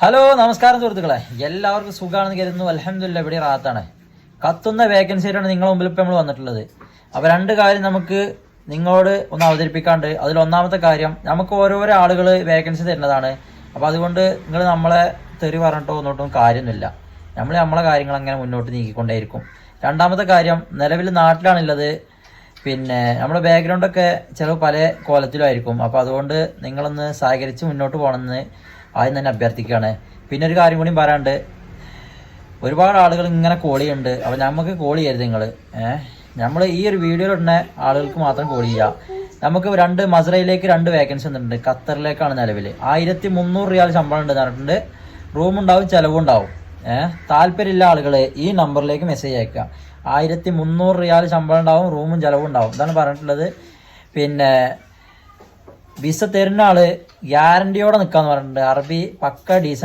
Hello നമസ്കാരം സുഹൃത്തുക്കളെ, എല്ലാവർക്കും സുഖമാണെന്ന് കരുതുന്നു. അൽഹംദുലില്ലാ ഇവിടെ റാത്താണ്. കത്തുന്ന വേക്കൻസി ആയിട്ടാണ് നിങ്ങളുടെ മുമ്പിൽ ഇപ്പം നമ്മൾ വന്നിട്ടുള്ളത്. അപ്പോൾ രണ്ട് കാര്യം നമുക്ക് നിങ്ങളോട് ഒന്ന് അവതരിപ്പിക്കാണ്ട്. അതിൽ ഒന്നാമത്തെ കാര്യം, നമുക്ക് ഓരോരോ ആളുകൾ വേക്കൻസി തരുന്നതാണ്. അപ്പോൾ അതുകൊണ്ട് നിങ്ങൾ നമ്മളെ തെറി പറഞ്ഞിട്ടോ ഒന്നോട്ടും കാര്യമൊന്നുമില്ല. നമ്മളെ കാര്യങ്ങൾ അങ്ങനെ മുന്നോട്ട് നീക്കിക്കൊണ്ടേയിരിക്കും. രണ്ടാമത്തെ കാര്യം, നിലവിൽ നാട്ടിലാണുള്ളത്. പിന്നെ നമ്മുടെ ബാക്ക്ഗ്രൗണ്ടൊക്കെ ചിലവ് പല കോലത്തിലായിരിക്കും. അപ്പോൾ അതുകൊണ്ട് നിങ്ങളൊന്ന് സഹകരിച്ച് മുന്നോട്ട് പോകണമെന്ന് ആദ്യം തന്നെ അഭ്യർത്ഥിക്കുകയാണ്. പിന്നെ ഒരു കാര്യം കൂടി പറയാണ്ട്, ഒരുപാട് ആളുകൾ ഇങ്ങനെ കോൾ ചെയ്യുന്നുണ്ട്. അപ്പോൾ നമുക്ക് കോൾ ചെയ്യരുത് നിങ്ങൾ. നമ്മൾ ഈ ഒരു വീഡിയോയിൽ ഇടുന്ന ആളുകൾക്ക് മാത്രം കോൾ ചെയ്യുക. നമുക്ക് മസ്രയിലേക്ക് 2 വേക്കൻസി വന്നിട്ടുണ്ട്. ഖത്തറിലേക്കാണ് നിലവിൽ. 1300 റിയാൽ ശമ്പളം ഉണ്ട് പറഞ്ഞിട്ടുണ്ട്. റൂമുണ്ടാവും, ചിലവുണ്ടാവും. താല്പര്യമില്ല ആളുകൾ ഈ നമ്പറിലേക്ക് മെസ്സേജ് അയക്കുക. 1300 റിയാൽ ശമ്പളം ഉണ്ടാവും, റൂമും ചിലവും ഉണ്ടാവും. ഇതാണ് പറഞ്ഞിട്ടുള്ളത്. പിന്നെ വിസ തരുന്ന ആള് ഗ്യാരണ്ടിയോടെ നിൽക്കാന്ന് പറഞ്ഞിട്ടുണ്ട്. അറബി പക്ക ഡീസൻ്റ്